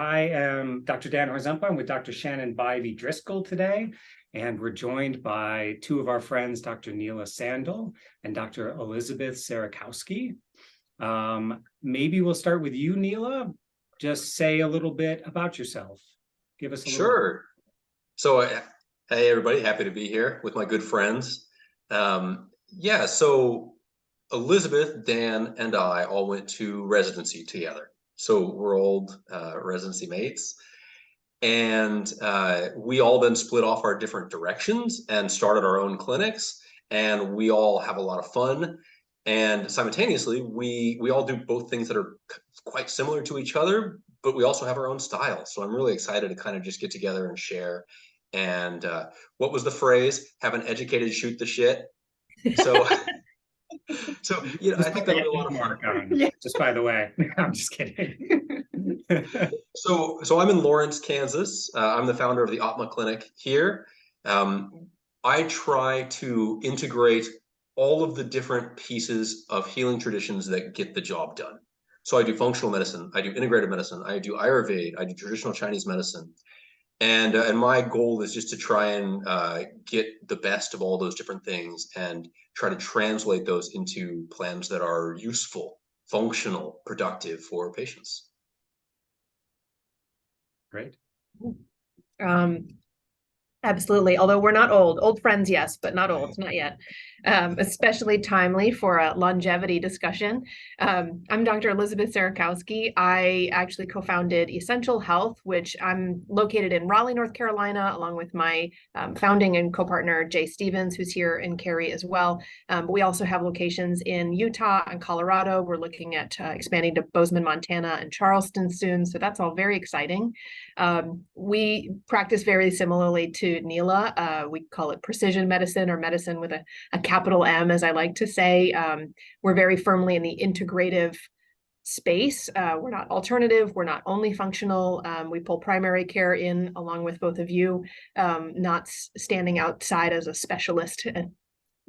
I am Dr. Dan Horzempa. I'm with Dr. Shannon Bivey Driscoll today, and we're joined by two of our friends, Dr. Neela Sandel and Dr. Elizabeth Sarakowski. Maybe we'll start with you, Neela. Just say a little bit about yourself. Give us a little. Sure. So, hey, everybody, happy to be here with my good friends. So Elizabeth, Dan, and I all went to residency together. So we're old residency mates. And we all then split off our different directions and started our own clinics. And we all have a lot of fun. And simultaneously, we all do both things that are quite similar to each other, but we also have our own style. So I'm really excited to kind of just get together and share. And what was the phrase? Have an educated shoot the shit. So, I think that'll be a lot of fun. Just by the way, I'm just kidding. So I'm in Lawrence, Kansas. I'm the founder of the AIIM Clinic here. I try to integrate all of the different pieces of healing traditions that get the job done. So I do functional medicine, I do integrative medicine, I do Ayurveda, I do traditional Chinese medicine. And my goal is just to try and get the best of all those different things and try to translate those into plans that are useful, functional, productive for patients. Great. Absolutely. Although we're not old friends, yes, but not old, not yet. Especially timely for a longevity discussion. I'm Dr. Elizabeth Sarakowski. I actually co-founded Essential Health, which I'm located in Raleigh, North Carolina, along with my founding and co-partner, Jay Stevens, who's here in Cary as well. But we also have locations in Utah and Colorado. We're looking at expanding to Bozeman, Montana, and Charleston soon. So that's all very exciting. We practice very similarly to Neela. We call it precision medicine, or medicine with a capital M, as I like to say. We're very firmly in the integrative space. We're not alternative. We're not only functional. We pull primary care in along with both of you, not standing outside as a specialist, and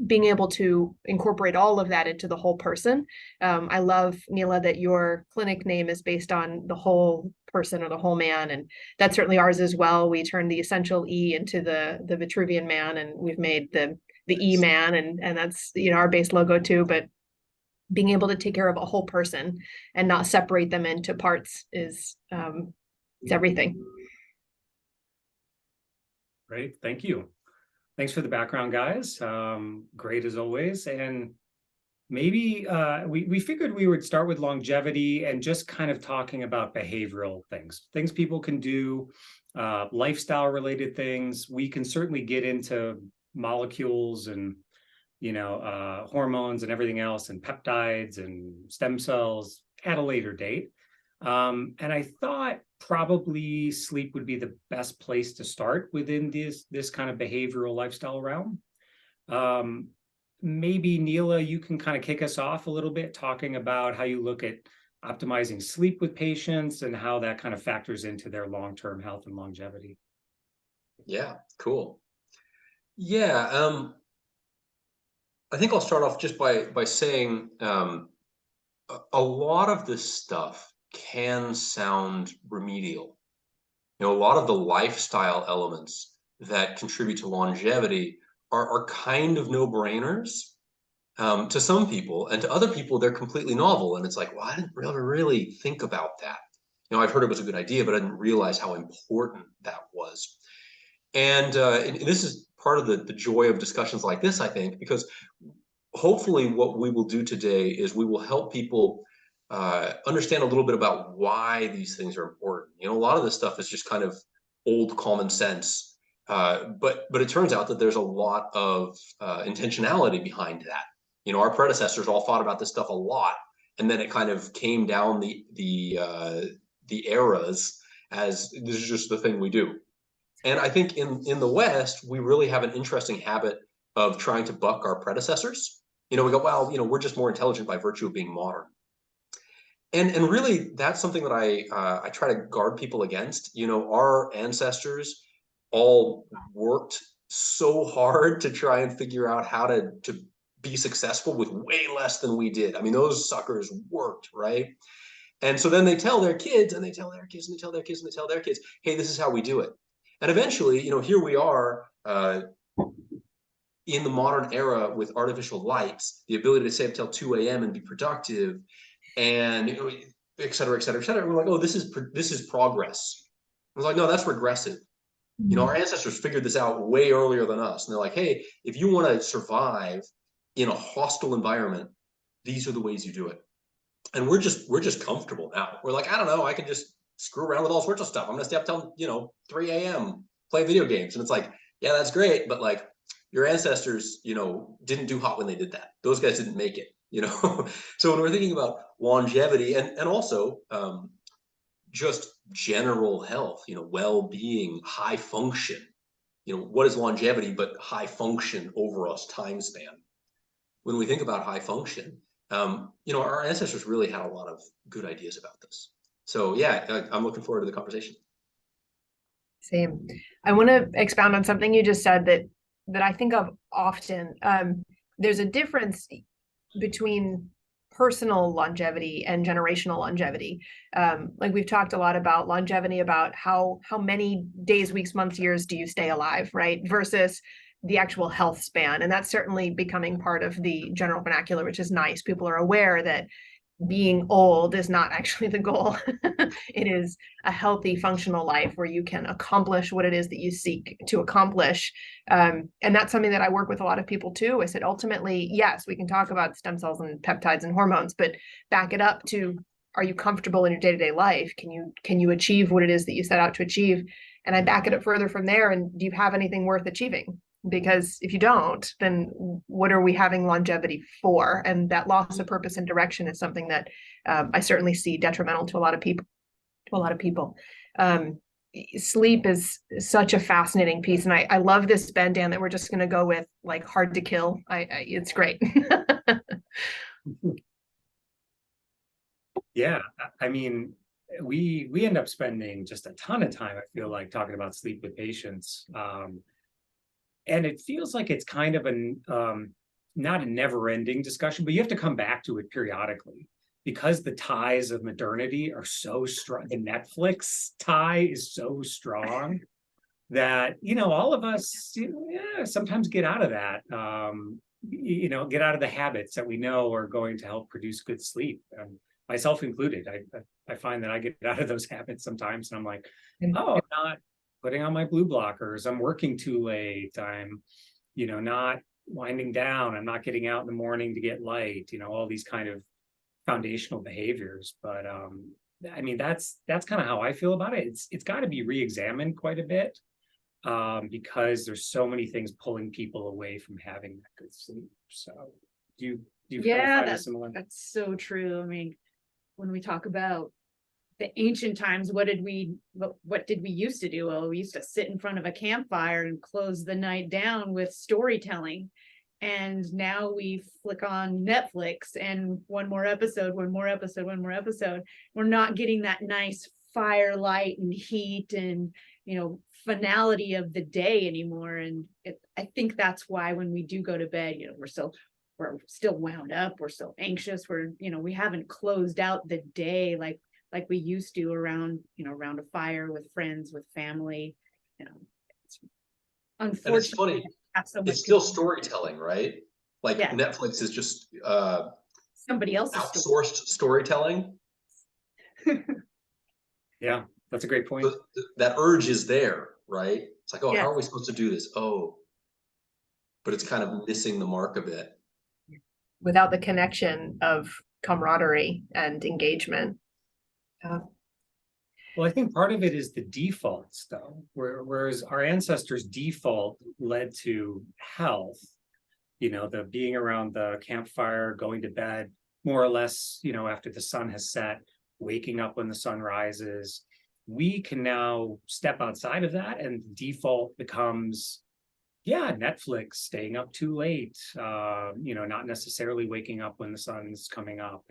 being able to incorporate all of that into the whole person. I love, Neela, that your clinic name is based on the whole person or the whole man, and that's certainly ours as well. We turned the essential E into the Vitruvian man, and we've made the E man, and that's our base logo too. But being able to take care of a whole person and not separate them into parts is everything. Great, thank you. Thanks for the background, guys. Great as always. And maybe we figured we would start with longevity and just kind of talking about behavioral things people can do, lifestyle related things. We can certainly get into molecules and hormones and everything else, and peptides and stem cells at a later date. And I thought probably sleep would be the best place to start within this kind of behavioral lifestyle realm. Maybe Neela, you can kind of kick us off a little bit, talking about how you look at optimizing sleep with patients and how that kind of factors into their long-term health and longevity. Yeah, cool. Yeah, I think I'll start off just by saying a lot of this stuff can sound remedial. A lot of the lifestyle elements that contribute to longevity are kind of no-brainers to some people, and to other people they're completely novel, and it's like, well, I didn't really think about that. I've heard it was a good idea, but I didn't realize how important that was. And this is part of the joy of discussions like this, I think, because hopefully what we will do today is we will help people understand a little bit about why these things are important. A lot of this stuff is just kind of old common sense, but it turns out that there's a lot of intentionality behind that. Our predecessors all thought about this stuff a lot, and then it kind of came down the eras as this is just the thing we do. And I think in the West, we really have an interesting habit of trying to buck our predecessors. We go, well, we're just more intelligent by virtue of being modern. And really, that's something that I try to guard people against. Our ancestors all worked so hard to try and figure out how to be successful with way less than we did. I mean, those suckers worked, right? And so then they tell their kids, and they tell their kids, and they tell their kids, and they tell their kids, hey, this is how we do it. And eventually, here we are in the modern era with artificial lights, the ability to stay up till 2 a.m. and be productive, and et cetera, et cetera, et cetera. We're like, oh, this is progress. I was like, no, that's regressive. Our ancestors figured this out way earlier than us. And they're like, hey, if you want to survive in a hostile environment, these are the ways you do it. And we're just comfortable now. We're like, I don't know, I can just screw around with all sorts of stuff. I'm gonna stay up till 3 a.m. play video games. And it's like, yeah, that's great, but like your ancestors, didn't do hot when they did that. Those guys didn't make it, So when we're thinking about longevity and also just general health, well-being, high function, what is longevity but high function over a time span? When we think about high function, our ancestors really had a lot of good ideas about this. So yeah, I'm looking forward to the conversation. Same. I want to expound on something you just said that I think of often. There's a difference between personal longevity and generational longevity. Like we've talked a lot about longevity, about how many days, weeks, months, years do you stay alive, right? Versus the actual health span. And that's certainly becoming part of the general vernacular, which is nice. People are aware that being old is not actually the goal. It is a healthy, functional life where you can accomplish what it is that you seek to accomplish. And that's something that I work with a lot of people too. I said, ultimately, yes, we can talk about stem cells and peptides and hormones, but back it up to, are you comfortable in your day-to-day life? Can you achieve what it is that you set out to achieve? And I back it up further from there. And do you have anything worth achieving? Because if you don't, then what are we having longevity for? And that loss of purpose and direction is something that I certainly see detrimental to a lot of people. Sleep is such a fascinating piece, and I love this bend, Dan, that we're just going to go with like hard to kill. It's great. Yeah, I mean, we end up spending just a ton of time, I feel like, talking about sleep with patients. And it feels like it's kind of not a never-ending discussion, but you have to come back to it periodically because the ties of modernity are so strong. The Netflix tie is so strong that, all of us sometimes get out of that, get out of the habits that we know are going to help produce good sleep. Myself included. I find that I get out of those habits sometimes, and I'm like, oh, I'm not putting on my blue blockers, I'm working too late, I'm, not winding down, I'm not getting out in the morning to get light, all these kind of foundational behaviors. But I mean, that's kind of how I feel about it. It's got to be re-examined quite a bit because there's so many things pulling people away from having that good sleep. So do you Yeah, find it similar? that's so true. I mean, when we talk about the ancient times, what did we used to do? Well, we used to sit in front of a campfire and close the night down with storytelling. And now we flick on Netflix and one more episode. We're not getting that nice firelight and heat and, finality of the day anymore. And I think that's why when we do go to bed, we're still wound up. We're still anxious. We haven't closed out the day like we used to around a fire with friends, with family. It's unfortunately, and it's funny. It's still storytelling, right? Like yeah. Netflix is just somebody else's outsourced storytelling. Yeah, that's a great point. That urge is there, right? It's like, oh, how are we supposed to do this? Oh, but it's kind of missing the mark a bit. Without the connection of camaraderie and engagement. Well, I think part of it is the defaults, though, whereas our ancestors' default led to health, the being around the campfire, going to bed more or less, after the sun has set, waking up when the sun rises. We can now step outside of that, and default becomes, Netflix, staying up too late, not necessarily waking up when the sun's coming up,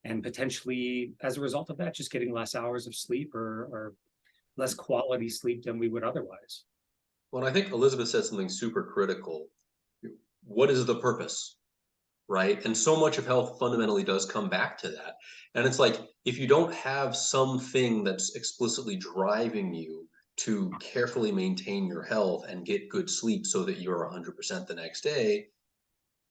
and potentially, as a result of that, just getting less hours of sleep or less quality sleep than we would otherwise. Well, I think Elizabeth said something super critical. What is the purpose? right? And so much of health fundamentally does come back to that. And it's like, if you don't have something that's explicitly driving you to carefully maintain your health and get good sleep so that you're 100% the next day,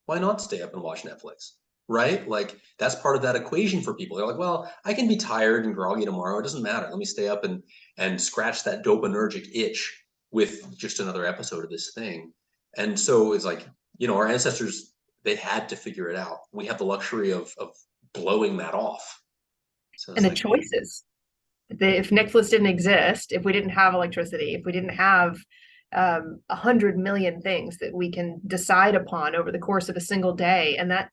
why not stay up and watch Netflix? Right? Like, that's part of that equation for people. They're like, well, I can be tired and groggy tomorrow. It doesn't matter. Let me stay up and scratch that dopaminergic itch with just another episode of this thing. And so it's like, our ancestors, they had to figure it out. We have the luxury of blowing that off. So And it's the like, choices. If Netflix didn't exist, if we didn't have electricity, if we didn't have 100 million things that we can decide upon over the course of a single day, and that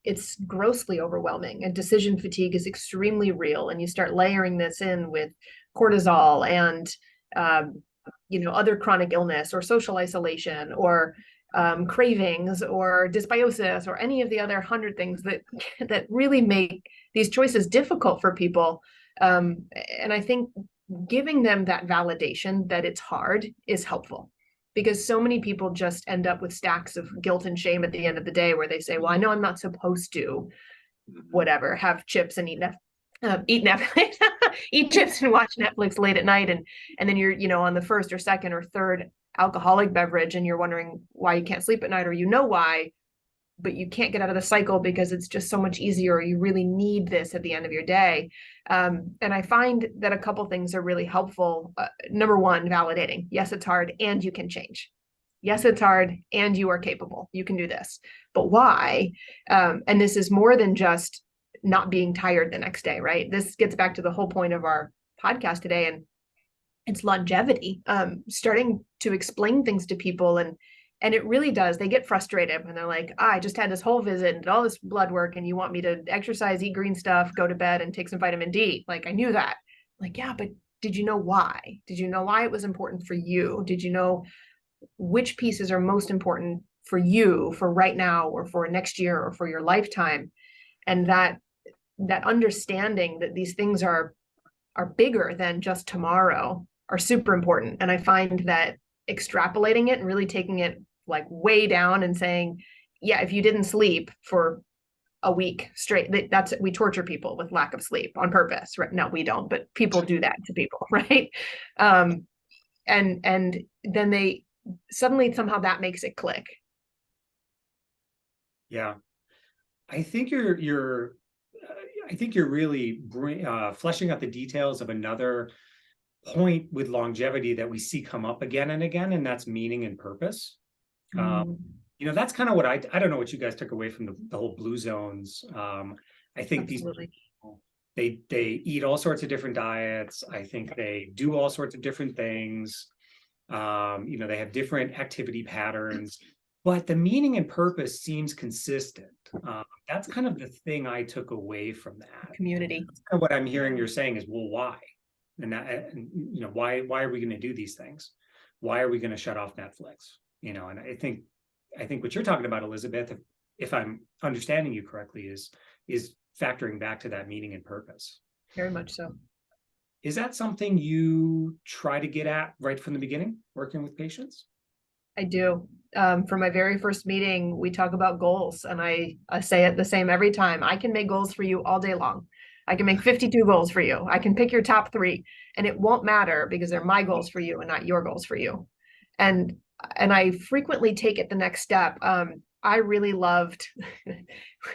it's grossly overwhelming, and decision fatigue is extremely real. And you start layering this in with cortisol and other chronic illness or social isolation or cravings or dysbiosis or any of the other 100 things that really make these choices difficult for people. And I think giving them that validation that it's hard is helpful, because so many people just end up with stacks of guilt and shame at the end of the day, where they say, well, I know I'm not supposed to whatever, have chips and eat Netflix, eat chips and watch Netflix late at night. And then you're, on the first or second or third alcoholic beverage, and you're wondering why you can't sleep at night, or why, but you can't get out of the cycle because it's just so much easier. You really need this at the end of your day. And I find that a couple things are really helpful. Number one, validating. Yes, it's hard and you can change. Yes, it's hard and you are capable. You can do this. But why? And this is more than just not being tired the next day, right? This gets back to the whole point of our podcast today, and it's longevity. Starting to explain things to people, and it really does. They get frustrated when they're like, I just had this whole visit and did all this blood work, and you want me to exercise, eat green stuff, go to bed, and take some vitamin D. Like, I knew that. Like, yeah, but did you know why? Did you know why it was important for you? Did you know which pieces are most important for you for right now, or for next year, or for your lifetime? And that understanding that these things are bigger than just tomorrow are super important. And I find that extrapolating it and really taking it like way down and saying, yeah, if you didn't sleep for a week straight, we torture people with lack of sleep on purpose, right? No, we don't, but people do that to people, right? And then they suddenly somehow that makes it click. Yeah, I think you're really fleshing out the details of another point with longevity that we see come up again and again, and that's meaning and purpose. That's kind of what I don't know what you guys took away from the whole blue zones. I think Absolutely. these they eat all sorts of different diets. I think they do all sorts of different things. They have different activity patterns, but the meaning and purpose seems consistent. That's kind of the thing I took away from that. Community. And what I'm hearing you're saying is, well, why? Why are we going to do these things? Why are we going to shut off Netflix? And I think what you're talking about, Elizabeth, if I'm understanding you correctly, is factoring back to that meaning and purpose. Very much so. Is that something you try to get at right from the beginning, working with patients? I do. For my very first meeting, we talk about goals, and I say it the same every time. I can make goals for you all day long. I can make 52 goals for you. I can pick your top 3, and it won't matter because they're my goals for you and not your goals for you. And I frequently take it the next step. I really loved,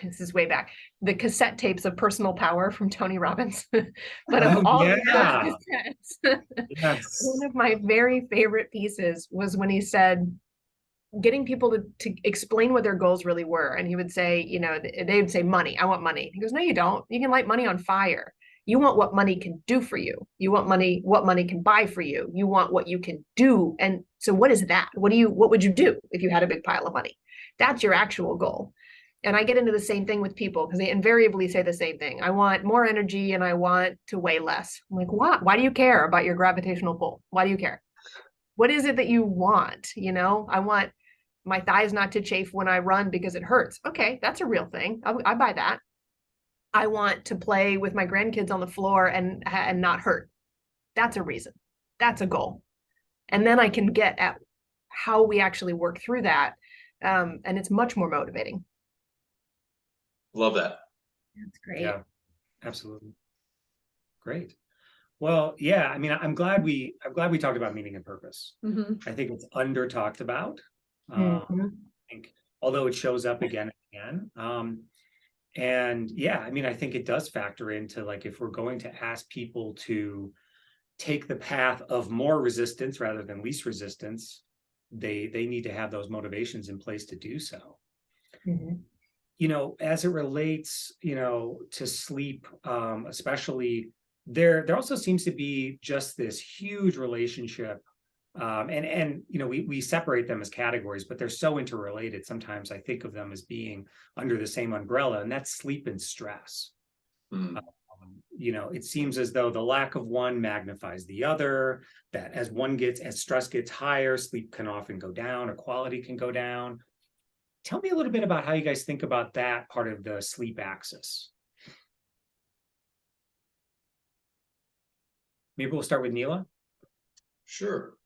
this is way back, the cassette tapes of Personal Power from Tony Robbins. But of all of those cassettes, Yes. one of my very favorite pieces was when he said, getting people to explain what their goals really were. And he would say, they would say money. I want money. He goes, no, you don't. You can light money on fire. You want what money can do for you. You want money, what money can buy for you. You want what you can do. And so what is that? What would you do if you had a big pile of money? That's your actual goal. And I get into the same thing with people because they invariably say the same thing. I want more energy and I want to weigh less. I'm like, what? Why do you care about your gravitational pull? Why do you care? What is it that you want? I want my thighs not to chafe when I run because it hurts. Okay, that's a real thing. I buy that. I want to play with my grandkids on the floor and not hurt. That's a reason. That's a goal. And then I can get at how we actually work through that. And it's much more motivating. Love that. That's great. Yeah, absolutely. Great. Well, yeah, I mean, I'm glad we talked about meaning and purpose. Mhm. I think it's under talked about. I Mhm. think, although it shows up again and again. And yeah, I mean, I think it does factor into, like, if we're going to ask people to take the path of more resistance rather than least resistance, they need to have those motivations in place to do so. Mhm. As it relates, to sleep, especially, there also seems to be just this huge relationship. And we separate them as categories, but they're so interrelated. Sometimes I think of them as being under the same umbrella, and that's sleep and stress. Mm. It seems as though the lack of one magnifies the other, that as stress gets higher, sleep can often go down, or quality can go down. Tell me a little bit about how you guys think about that part of the sleep axis. Maybe we'll start with Neela. Sure.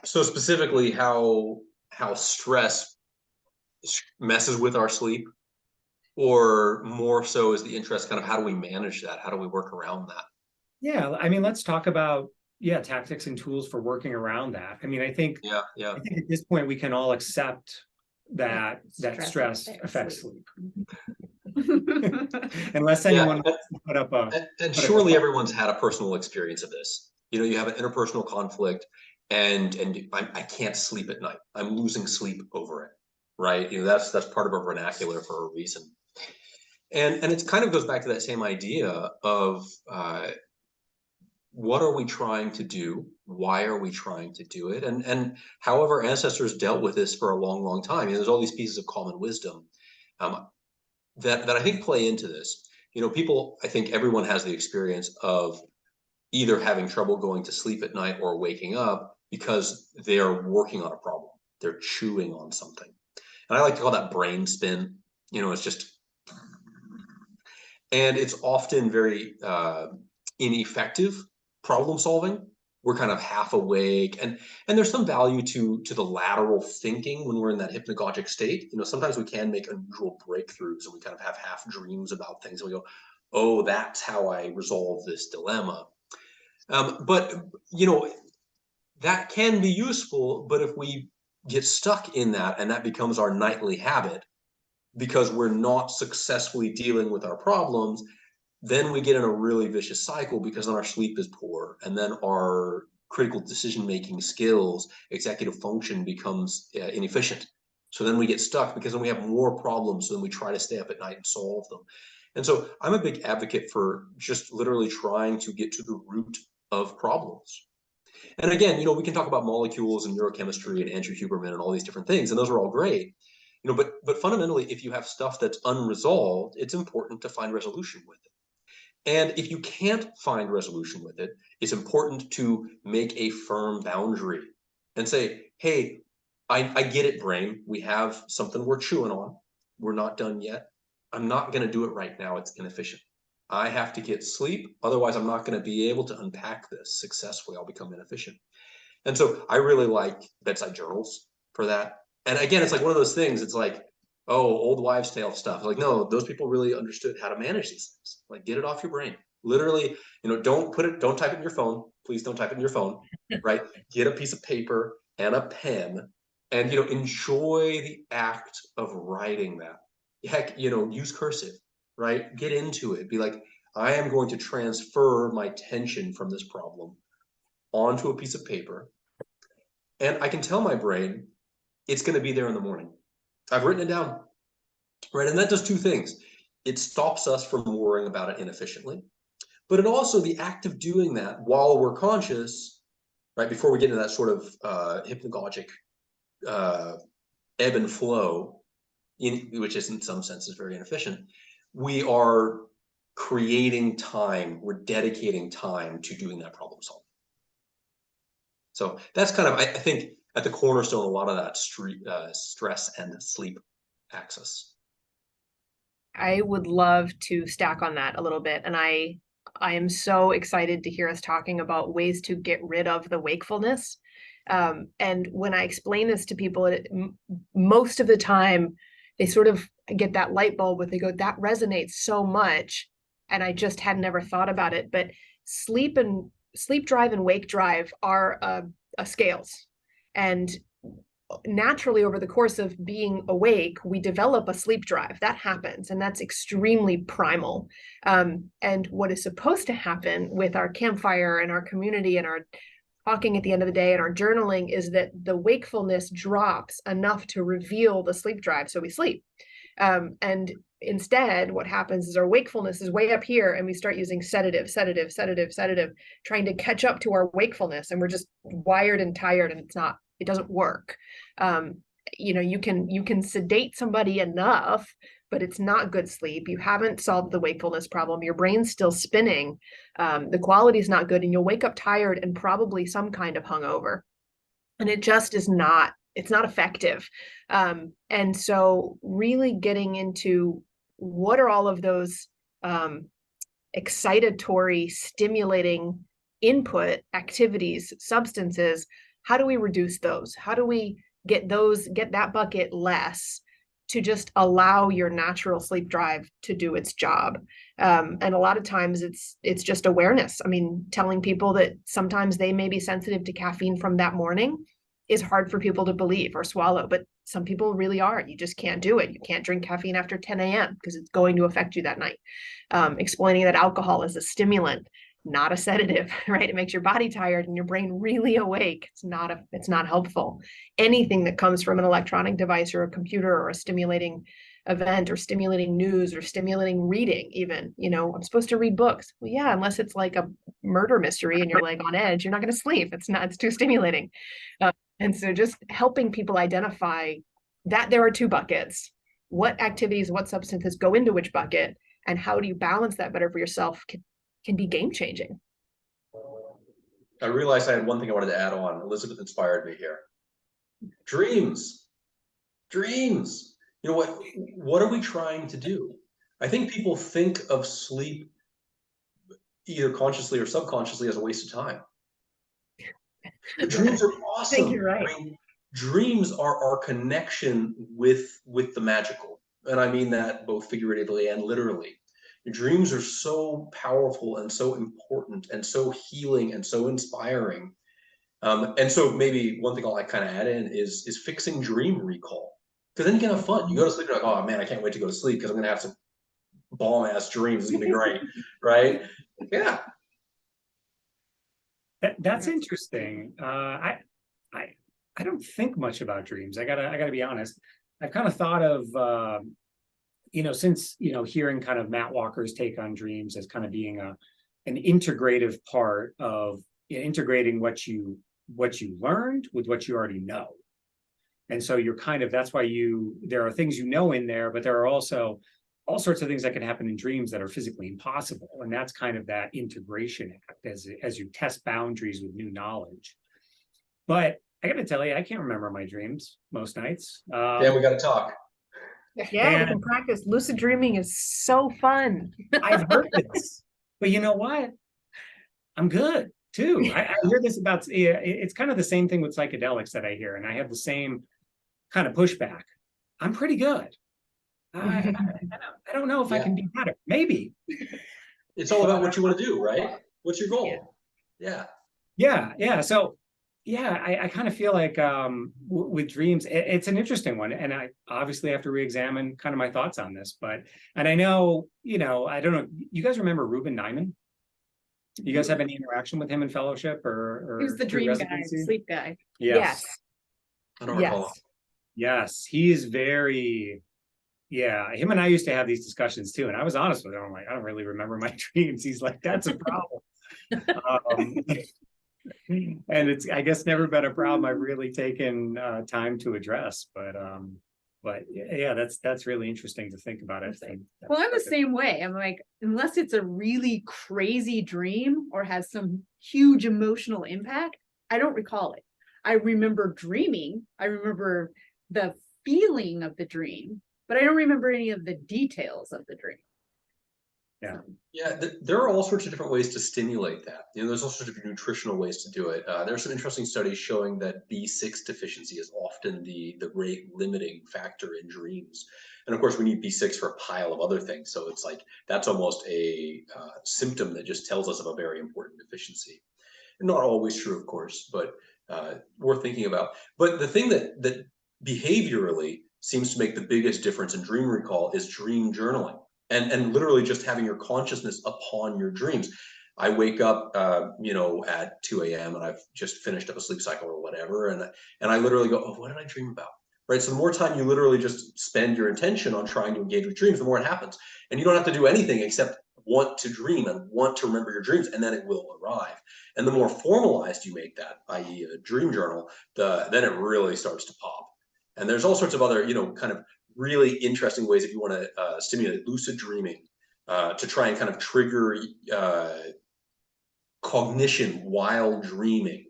So specifically, how stress messes with our sleep, or more so is the interest kind of how do we manage that? How do we work around that? Yeah, I mean, let's talk about tactics and tools for working around that. I mean, I think Yeah. at this point we can all accept that stress affects affects sleep, Mhm. unless Yeah. anyone wants to put up a And put up a surely fight. everyone's had a personal experience of this. You have an interpersonal conflict, and I can't sleep at night. I'm losing sleep over it, right? That's part of our vernacular for a reason. And it kind of goes back to that same idea of what are we trying to do? Why are we trying to do it? And how have our ancestors dealt with this for a long, long time? There's all these pieces of common wisdom um, that I think play into this. People, I think everyone has the experience of either having trouble going to sleep at night or waking up because they are working on a problem. They're chewing on something. And I like to call that brain spin. It's just, and it's often very ineffective problem solving. We're kind of half awake, and there's some value to the lateral thinking when we're in that hypnagogic state. Sometimes we can make unusual breakthroughs, and we kind of have half dreams about things, and we go, "Oh, that's how I resolve this dilemma." But that can be useful. But if we get stuck in that, and that becomes our nightly habit because we're not successfully dealing with our problems, then we get in a really vicious cycle because then our sleep is poor, and then our critical decision-making skills, executive function becomes inefficient. So then we get stuck because then we have more problems. So then we try to stay up at night and solve them. And so I'm a big advocate for just literally trying to get to the root of problems. And again, we can talk about molecules and neurochemistry and Andrew Huberman and all these different things, and those are all great. But fundamentally, if you have stuff that's unresolved, it's important to find resolution with it. And if you can't find resolution with it, it's important to make a firm boundary and say, hey, I get it, brain. We have something we're chewing on. We're not done yet. I'm not going to do it right now. It's inefficient. I have to get sleep. Otherwise, I'm not going to be able to unpack this successfully. I'll become inefficient. And so I really like bedside journals for that. And again, it's like one of those things. It's like, oh, old wives' tale stuff. Like, no, those people really understood how to manage these things. Like, get it off your brain. Literally, don't type it in your phone. Please don't type it in your phone, right? Get a piece of paper and a pen and, enjoy the act of writing that. Heck, use cursive, right? Get into it. Be like, I am going to transfer my tension from this problem onto a piece of paper. And I can tell my brain it's going to be there in the morning. I've written it down, right? And that does two things. It stops us from worrying about it inefficiently, but it also, the act of doing that while we're conscious, right, before we get into that sort of hypnagogic ebb and flow, which is in some senses very inefficient, we are creating time, we're dedicating time to doing that problem solving. So that's kind of, I think, at the cornerstone, a lot of that stress and sleep axis. I would love to stack on that a little bit. And I am so excited to hear us talking about ways to get rid of the wakefulness. And when I explain this to people, most of the time, they sort of get that light bulb where they go, that resonates so much. And I just had never thought about it. But sleep drive and wake drive are scales. And naturally, over the course of being awake, we develop a sleep drive. That happens, and that's extremely primal. And what is supposed to happen with our campfire and our community and our talking at the end of the day and our journaling is that the wakefulness drops enough to reveal the sleep drive, so we sleep. And instead, what happens is our wakefulness is way up here, and we start using sedative, trying to catch up to our wakefulness, and we're just wired and tired, and it doesn't work. You can sedate somebody enough, but it's not good sleep. You haven't solved the wakefulness problem. Your brain's still spinning. The quality is not good, and you'll wake up tired and probably some kind of hungover. And it just is not, it's not effective. And so really getting into what are all of those excitatory, stimulating input activities, substances, how do we reduce those? How do we get that bucket less to just allow your natural sleep drive to do its job? And a lot of times it's just awareness. I mean, telling people that sometimes they may be sensitive to caffeine from that morning is hard for people to believe or swallow, but some people really are. You just can't do it. You can't drink caffeine after 10 a.m. because it's going to affect you that night. Explaining that alcohol is a stimulant, not a sedative, right? It makes your body tired and your brain really awake. It's not helpful. Anything that comes from an electronic device or a computer or a stimulating event or stimulating news or stimulating reading, even, I'm supposed to read books. Well, yeah, unless it's like a murder mystery and you're like on edge, you're not going to sleep. It's too stimulating. And so just helping people identify that there are two buckets, what activities, what substances go into which bucket, and how do you balance that better for yourself can be game changing. I realized I had one thing I wanted to add on. Elizabeth inspired me here. Dreams. What are we trying to do? I think people think of sleep either consciously or subconsciously as a waste of time. Dreams are awesome. I think you're right. Dreams are our connection with the magical. And I mean that both figuratively and literally. Dreams are so powerful and so important and so healing and so inspiring. And so maybe one thing I'll kind of add in is fixing dream recall. Because then you can have fun. You go to sleep, you're like, oh man, I can't wait to go to sleep because I'm going to have some bomb ass dreams. It's going to be great. Right? Yeah. That's interesting. I don't think much about dreams. I gotta be honest. I've kind of thought of since hearing kind of Matt Walker's take on dreams as kind of being an integrative part of integrating what you learned with what you already know. And so you're kind of, that's why there are things in there, but there are also all sorts of things that can happen in dreams that are physically impossible. And that's kind of that integration act as you test boundaries with new knowledge. But I got to tell you, I can't remember my dreams most nights. Yeah, we got to talk. Yeah, we can practice. Lucid dreaming is so fun. I've heard this, but you know what? I'm good too. I hear this about, it's kind of the same thing with psychedelics that I hear, and I have the same kind of pushback. I'm pretty good. I don't know if I can be better. Maybe. It's all about what you want to do, right? What's your goal? Yeah. So I kind of feel like with dreams, it's an interesting one. And I obviously have to re-examine kind of my thoughts on this. And I know, I don't know, you guys remember Ruben Nyman? You guys have any interaction with him in fellowship or Who's the dream guy, sleep guy? Yes. I don't recall. Yes, he is very, him and I used to have these discussions too. And I was honest with him. I'm like, I don't really remember my dreams. He's like, that's a problem. And it's, I guess, never been a problem I've really taken time to address. But yeah, that's really interesting to think about it. Well, I'm the same way. I'm like, unless it's a really crazy dream or has some huge emotional impact, I don't recall it. I remember dreaming. I remember the feeling of the dream, but I don't remember any of the details of the dream. Yeah, there are all sorts of different ways to stimulate that. There's all sorts of nutritional ways to do it. There are some interesting studies showing that B6 deficiency is often the rate limiting factor in dreams. And of course, we need B6 for a pile of other things. So it's like that's almost a symptom that just tells us of a very important deficiency. Not always true, of course, but worth thinking about. But the thing that behaviorally seems to make the biggest difference in dream recall is dream journaling. And literally just having your consciousness upon your dreams. I wake up, at 2 a.m. and I've just finished up a sleep cycle or whatever, and I literally go, oh, what did I dream about? Right. So the more time you literally just spend your intention on trying to engage with dreams, the more it happens. And you don't have to do anything except want to dream and want to remember your dreams, and then it will arrive. And the more formalized you make that, i.e., a dream journal, then it really starts to pop. And there's all sorts of other, kind of really interesting ways if you want to stimulate lucid dreaming to try and kind of trigger cognition while dreaming.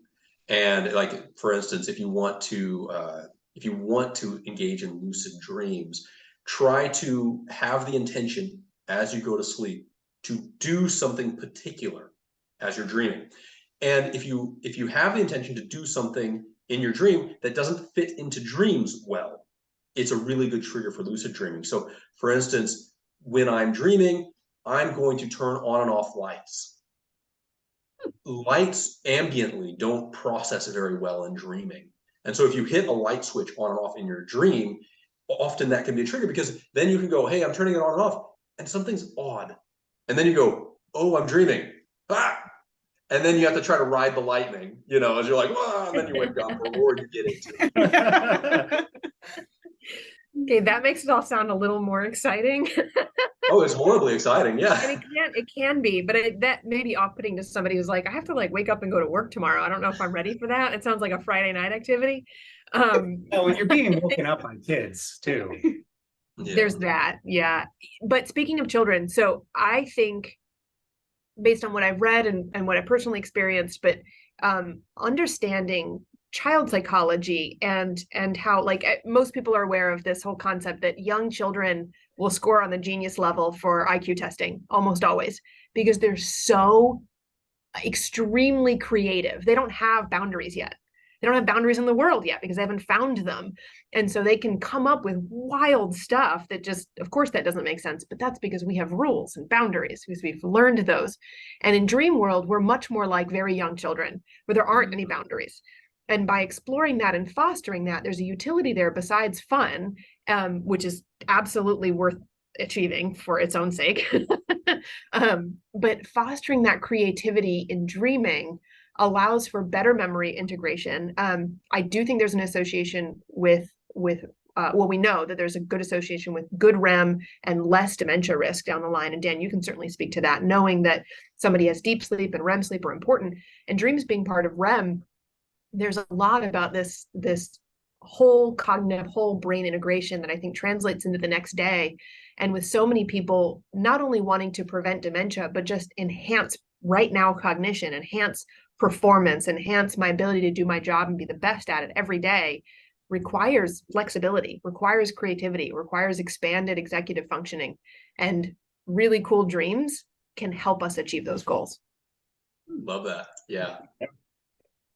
And like, for instance, if you want to engage in lucid dreams, try to have the intention as you go to sleep to do something particular as you're dreaming. And if you have the intention to do something in your dream that doesn't fit into dreams well, it's a really good trigger for lucid dreaming. So for instance, when I'm dreaming, I'm going to turn on and off lights. Lights ambiently don't process very well in dreaming. And so if you hit a light switch on and off in your dream, often that can be a trigger, because then you can go, hey, I'm turning it on and off, and something's odd. And then you go, oh, I'm dreaming. Ah! And then you have to try to ride the lightning, as you're like, ah, and then you wake up, or you get into it. Okay, that makes it all sound a little more exciting. Oh, it's horribly exciting, yeah. And it can be, but that may be off-putting to somebody who's like, I have to wake up and go to work tomorrow. I don't know if I'm ready for that. It sounds like a Friday night activity. And you're being woken up by kids too. Yeah. There's that, yeah. But speaking of children, so I think, based on what I've read and what I personally experienced, but understanding child psychology and how, most people are aware of this whole concept that young children will score on the genius level for IQ testing almost always, because they're so extremely creative. They don't have boundaries yet. They don't have boundaries in the world yet because they haven't found them. And so they can come up with wild stuff that just, of course, that doesn't make sense, but that's because we have rules and boundaries, because we've learned those. And in dream world, we're much more like very young children where there aren't any boundaries. And by exploring that and fostering that, there's a utility there besides fun, which is absolutely worth achieving for its own sake. But fostering that creativity in dreaming allows for better memory integration. I do think there's an association with we know that there's a good association with good REM and less dementia risk down the line. And Dan, you can certainly speak to that, knowing that somebody has deep sleep and REM sleep are important, and dreams being part of REM. There's a lot about this whole cognitive, whole brain integration that I think translates into the next day. And with so many people not only wanting to prevent dementia, but just enhance right now cognition, enhance performance, enhance my ability to do my job and be the best at it every day, requires flexibility, requires creativity, requires expanded executive functioning. And really cool dreams can help us achieve those goals. Love that. Yeah.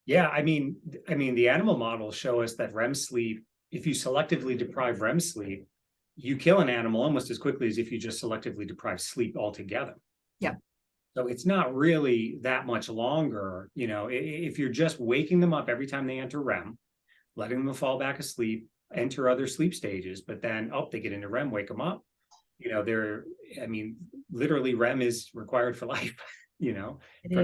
Yeah, I mean, the animal models show us that REM sleep, if you selectively deprive REM sleep, you kill an animal almost as quickly as if you just selectively deprive sleep altogether. Yeah. So it's not really that much longer, if you're just waking them up every time they enter REM, letting them fall back asleep, enter other sleep stages, but then, they get into REM, wake them up. Literally REM is required for life, from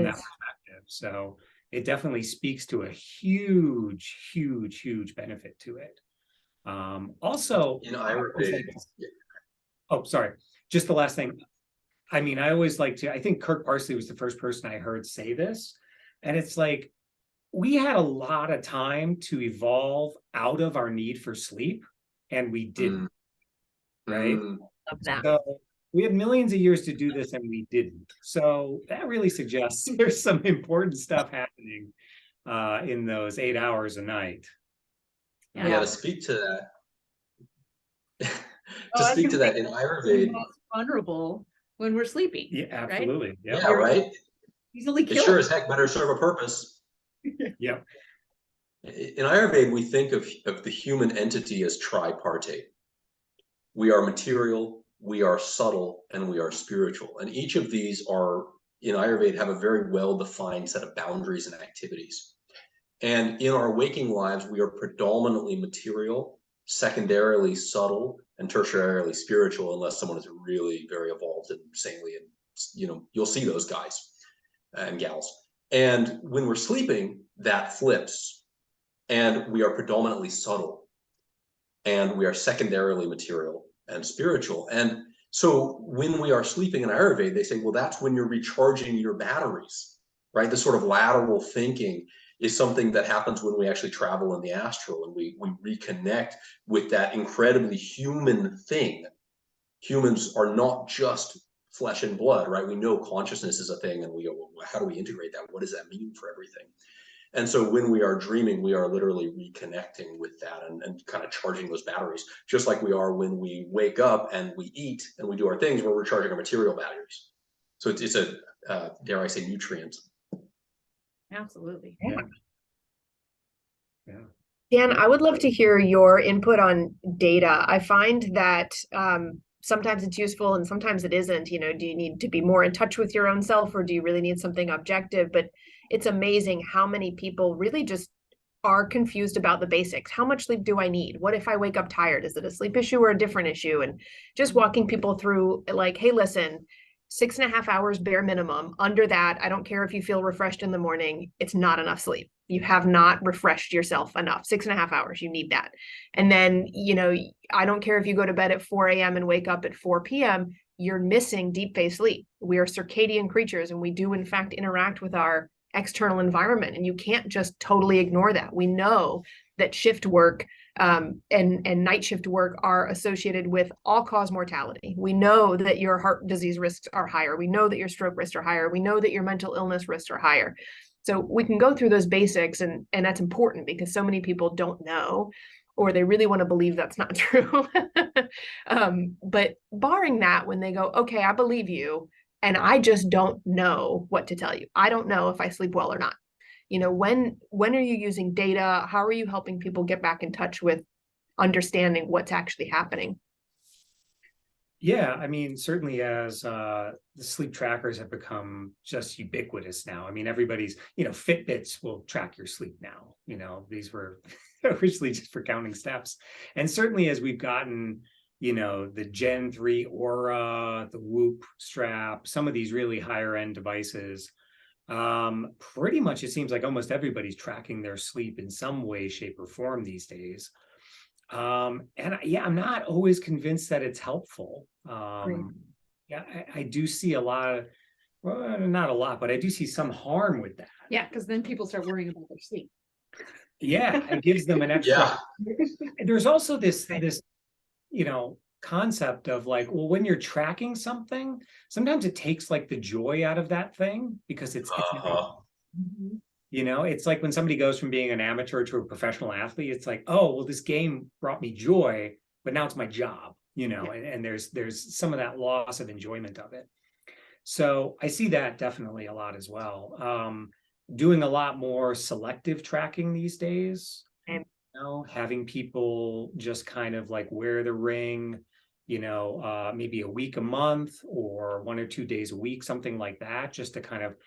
that perspective. So it definitely speaks to a huge, huge, huge benefit to it. Also, sorry, just the last thing. I always like to, I think Kirk Parsley was the first person I heard say this. And it's like, we had a lot of time to evolve out of our need for sleep, and we didn't, right? Love that. So we had millions of years to do this and we didn't. So that really suggests there's some important stuff happening in those 8 hours a night. Yeah, to speak to that, in Ayurveda, vulnerable when we're sleeping. Yeah, absolutely. Yeah, Yeah. right. Easily It killed. sure as heck better serve a purpose. Yep. In Ayurveda, we think of the human entity as tripartite. We are material, we are subtle, and we are spiritual. And each of these are, in Ayurveda, have a very well-defined set of boundaries and activities. And in our waking lives, we are predominantly material, secondarily subtle, and tertiarily spiritual, unless someone is really very evolved and saintly. And, you'll see those guys and gals. And when we're sleeping, that flips. And we are predominantly subtle. And we are secondarily material and spiritual. And so when we are sleeping in Ayurveda, they say, well, that's when you're recharging your batteries, right? The sort of lateral thinking is something that happens when we actually travel in the astral and we reconnect with that incredibly human thing. Humans are not just flesh and blood, right? We know consciousness is a thing, and we go, well, how do we integrate that? What does that mean for everything? And so when we are dreaming, we are literally reconnecting with that and kind of charging those batteries, just like we are when we wake up and we eat and we do our things, we're recharging our material batteries. So it's a, dare I say, nutrient. Absolutely. Yeah. Yeah. Dan, I would love to hear your input on data. I find that sometimes it's useful and sometimes it isn't. Do you need to be more in touch with your own self, or do you really need something objective? But it's amazing how many people really just are confused about the basics. How much sleep do I need? What if I wake up tired? Is it a sleep issue or a different issue? And just walking people through like, hey, listen, 6.5 hours bare minimum. Under that, I don't care if you feel refreshed in the morning, it's not enough sleep. You have not refreshed yourself enough. 6.5 hours, you need that. And then, I don't care if you go to bed at 4 a.m. and wake up at 4 p.m., you're missing deep phase sleep. We are circadian creatures, and we do in fact interact with our external environment, and you can't just totally ignore that. We know that shift work and night shift work are associated with all-cause mortality. We know that your heart disease risks are higher. We know that your stroke risks are higher. We know that your mental illness risks are higher. So we can go through those basics, and that's important because so many people don't know, or they really want to believe that's not true. But barring that, when they go, okay, I believe you, and I just don't know what to tell you. I don't know if I sleep well or not. When are you using data? How are you helping people get back in touch with understanding what's actually happening? Yeah, I mean, certainly as the sleep trackers have become just ubiquitous now. I mean, everybody's, Fitbits will track your sleep now. These were originally just for counting steps. And certainly as we've gotten, the Gen 3 Aura, the Whoop strap, some of these really higher end devices, pretty much it seems like almost everybody's tracking their sleep in some way, shape, or form these days. And I'm not always convinced that it's helpful. Yeah, I do see a lot of, well, not a lot, but I do see some harm with that. Yeah, because then people start worrying about their sleep. Yeah, it gives them an extra. Yeah. There's also this concept of like, well, when you're tracking something, sometimes it takes like the joy out of that thing because it's it's like when somebody goes from being an amateur to a professional athlete, it's like, oh, well, this game brought me joy, but now it's my job, and there's some of that loss of enjoyment of it. So I see that definitely a lot as well. Doing a lot more selective tracking these days, having people just kind of like wear the ring, maybe a week, a month, or 1 or 2 days a week, something like that, just to kind of,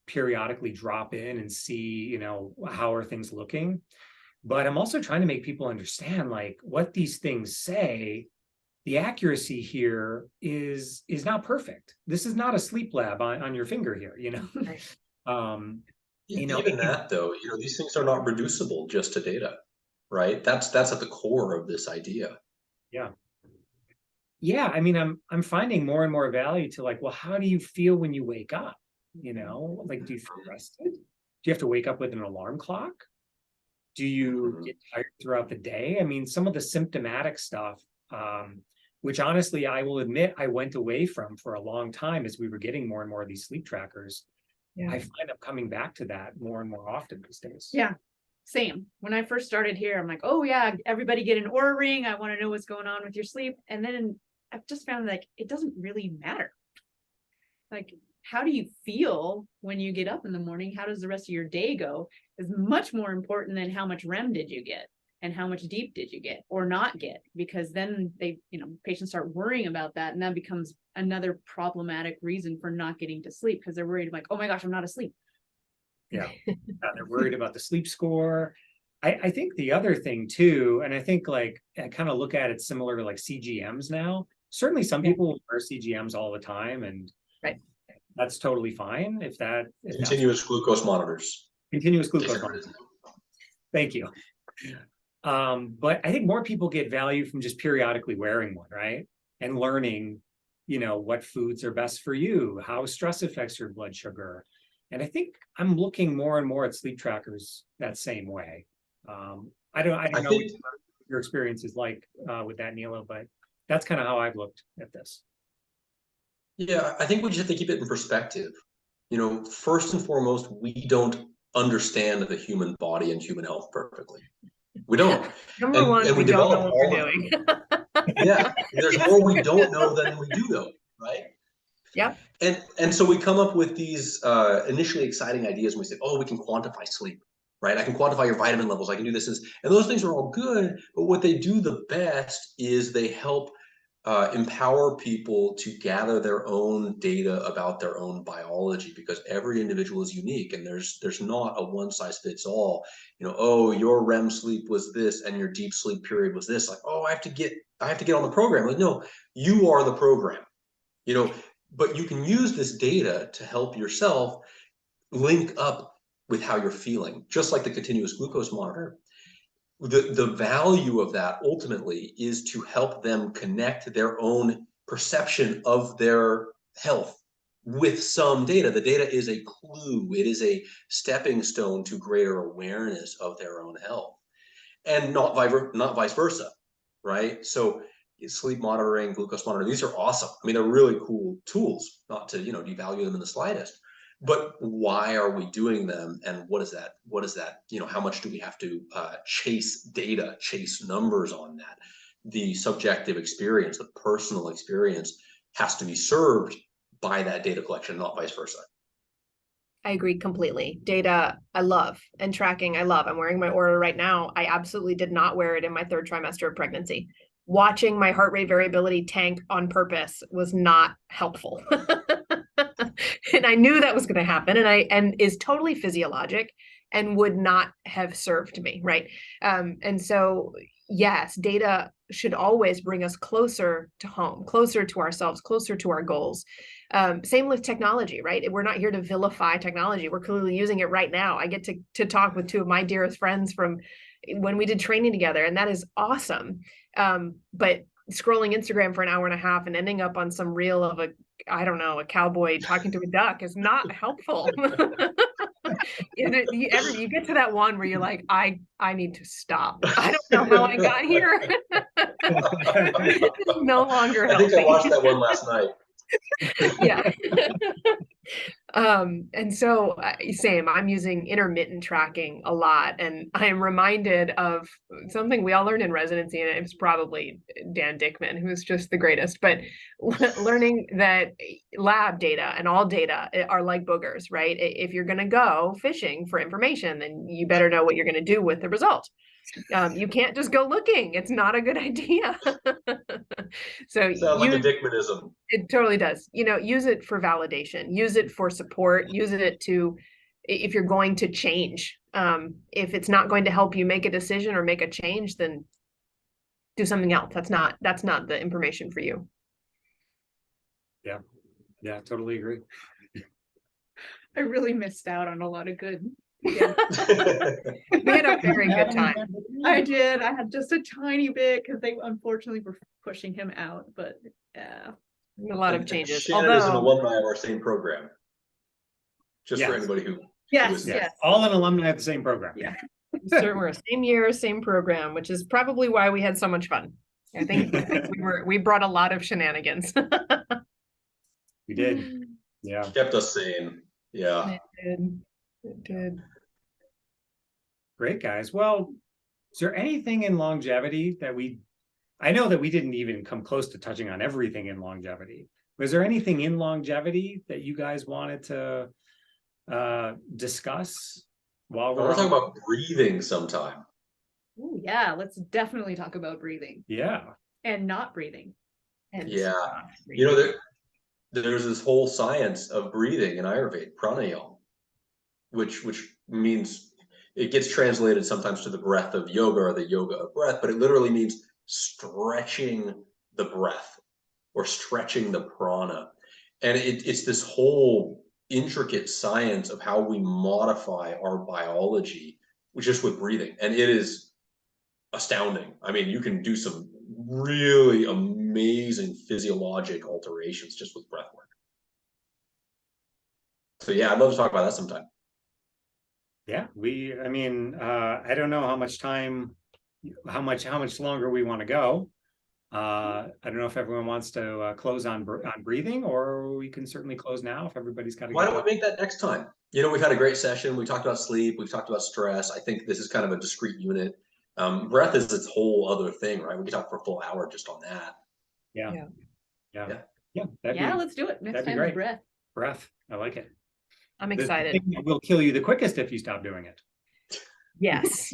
periodically drop in and see, how are things looking. But I'm also trying to make people understand like what these things say. The accuracy here is not perfect. This is not a sleep lab on your finger here, Even that though, these things are not reducible just to data, right? That's at the core of this idea. Yeah, I mean, I'm finding more and more value to like, well, how do you feel when you wake up? Like, do you feel rested? Do you have to wake up with an alarm clock? Do you get tired throughout the day? I mean, some of the symptomatic stuff, which honestly, I will admit I went away from for a long time as we were getting more and more of these sleep trackers. Yeah. I find I'm coming back to that more and more often these days. Yeah, same. When I first started here, I'm like, oh yeah, everybody get an Oura ring. I want to know what's going on with your sleep. And then I've just found like, it doesn't really matter. like, how do you feel when you get up in the morning? How does the rest of your day go? Is much more important than how much REM did you get and how much deep did you get or not get, because then they, patients start worrying about that, and that becomes another problematic reason for not getting to sleep, because they're worried like, oh my gosh, I'm not asleep. Yeah, they're worried about the sleep score. I think the other thing too, and I think like I kind of look at it similar to like CGMs now. Certainly some people wear CGMs all the time, and Right. that's totally fine if Continuous glucose monitors. Continuous glucose monitors. Thank you. But I think more people get value from just periodically wearing one, right? And learning, what foods are best for you, how stress affects your blood sugar. And I think I'm looking more and more at sleep trackers that same way. I don't know what your experience is like with that, Neela, but that's kind of how I've looked at this. Yeah, I think we just have to keep it in perspective. First and foremost, we don't understand the human body and human health perfectly. We don't. Number one, and we we don't know develop what we're doing. Yeah, there's more we don't know than we do know, right? Yep. And so we come up with these initially exciting ideas, and we say, oh, we can quantify sleep, right? I can quantify your vitamin levels. I can do this. And those things are all good, but what they do the best is they help empower people to gather their own data about their own biology, because every individual is unique, and there's not a one size fits all. Oh, your REM sleep was this and your deep sleep period was this. Like, oh, I have to get on the program. Like, no, you are the program. But you can use this data to help yourself link up with how you're feeling, just like the continuous glucose monitor. The value of that ultimately is to help them connect their own perception of their health with some data. The data is a clue. It is a stepping stone to greater awareness of their own health, and not vice versa, right? So sleep monitoring, glucose monitoring, these are awesome. I mean, they're really cool tools, not to, devalue them in the slightest. But why are we doing them? And what is that? How much do we have to chase data, chase numbers on that? The subjective experience, the personal experience has to be served by that data collection, not vice versa. I agree completely. Data, I love, and tracking, I love. I'm wearing my Oura right now. I absolutely did not wear it in my 3rd trimester of pregnancy. Watching my heart rate variability tank on purpose was not helpful. And I knew that was going to happen, and is totally physiologic and would not have served me, right? And so, yes, data should always bring us closer to home, closer to ourselves, closer to our goals. Same with technology, right? We're not here to vilify technology. We're clearly using it right now. I get to talk with 2 of my dearest friends from when we did training together, and that is awesome. But scrolling Instagram for an hour and a half and ending up on some reel of a cowboy talking to a duck is not helpful. You get to that one where you're like, I need to stop. I don't know how I got here. It's no longer helping. I think I watched that one last night. Yeah. And so same, I'm using intermittent tracking a lot, and I am reminded of something we all learned in residency, and it was probably Dan Dickman, who's just the greatest, but learning that lab data and all data are like boogers, right? If you're going to go fishing for information, then you better know what you're going to do with the result. You can't just go looking. It's not a good idea. So sounds like a Dickmanism. It totally does. Use it for validation, use it for support, use it to, if you're going to change, if it's not going to help you make a decision or make a change, then do something else. That's not the information for you. Yeah, totally agree. I really missed out on a lot of good. Yeah. We had a very good time. I did. I had just a tiny bit because they unfortunately were pushing him out, but yeah. A lot of changes. Shannon is an alumni of our same program. Just for anybody who yes. All an alumni of the same program. Yeah. We're same year, same program, which is probably why we had so much fun. I think we brought a lot of shenanigans. We did. Yeah. Kept us sane. Yeah. It did. Great, guys. Well, is there anything in longevity that I know that we didn't even come close to touching on everything in longevity, Was there anything in longevity that you guys wanted to discuss while I we're want to on? talk about breathing sometime. Ooh, yeah, let's definitely talk about breathing Yeah. and not breathing. And Yeah. You know, there's this whole science of breathing in Ayurveda, pranayama, which means it gets translated sometimes to the breath of yoga or the yoga of breath, but it literally means stretching the breath or stretching the prana. And it's this whole intricate science of how we modify our biology just with breathing. And it is astounding. I mean, you can do some really amazing physiologic alterations just with breath work. So yeah, I'd love to talk about that sometime. Yeah, I mean, I don't know how much longer we want to go. I don't know if everyone wants to close on breathing, or we can certainly close now if everybody's got to. Why don't we make that next time? You know, we've had a great session. We talked about sleep. We've talked about stress. I think this is kind of a discrete unit. Breath is its whole other thing, right? We could talk for a full hour just on that. Yeah. Let's do it. Next that'd be time great. is breath. I like it. I'm The excited. thing that will kill you the quickest if you stop doing it. Yes.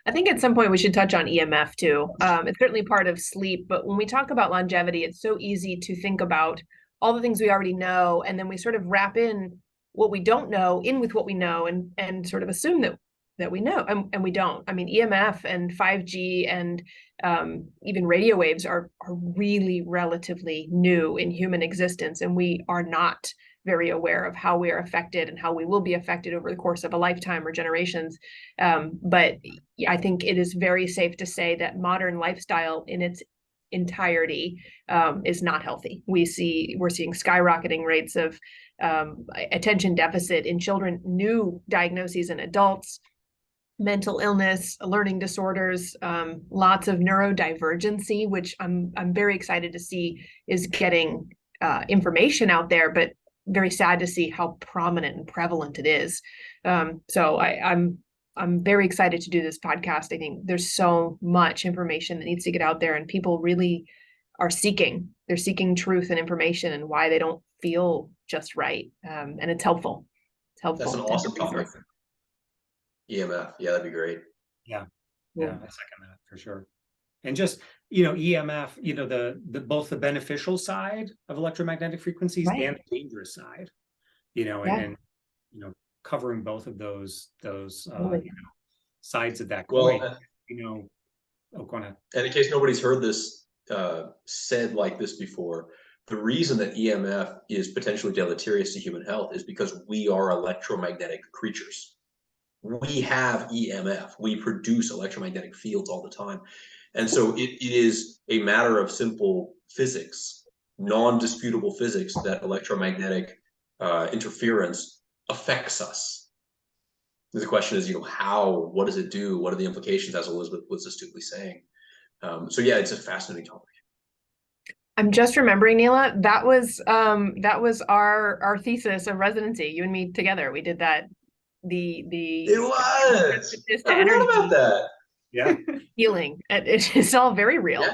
I think at some point we should touch on EMF too. It's certainly part of sleep, but when we talk about longevity, it's so easy to think about all the things we already know, and then we sort of wrap in what we don't know in with what we know, and sort of assume that we know, and we don't. I mean, EMF and 5G and even radio waves are really relatively new in human existence, and we are not very aware of how we are affected and how we will be affected over the course of a lifetime or generations. But I think it is very safe to say that modern lifestyle in its entirety is not healthy. We're seeing skyrocketing rates of attention deficit in children, new diagnoses in adults, mental illness, learning disorders, lots of neurodivergency, which I'm very excited to see is getting information out there, but very sad to see how prominent and prevalent it is. So I'm very excited to do this podcast. I think there's so much information that needs to get out there, and people really are seeking truth and information and why they don't feel just right. And it's helpful. It's helpful. That's an awesome topic. EMF. Yeah, that'd be great. Yeah, I second that for sure. And just, EMF, the both the beneficial side of electromagnetic frequencies and the dangerous side, and covering both of those sides of that coin. Go ahead. And in case nobody's heard this said like this before, the reason that EMF is potentially deleterious to human health is because we are electromagnetic creatures. We have EMF. We produce electromagnetic fields all the time. And so it is a matter of simple physics, non-disputable physics, that electromagnetic interference affects us. The question is, how, what does it do? What are the implications, as Elizabeth was astutely saying? So yeah, it's a fascinating topic. I'm just remembering, Neela, that was our thesis of residency. You and me together, we did that. It was. I forgot about that. Yeah. Healing. It's all very real. Yeah.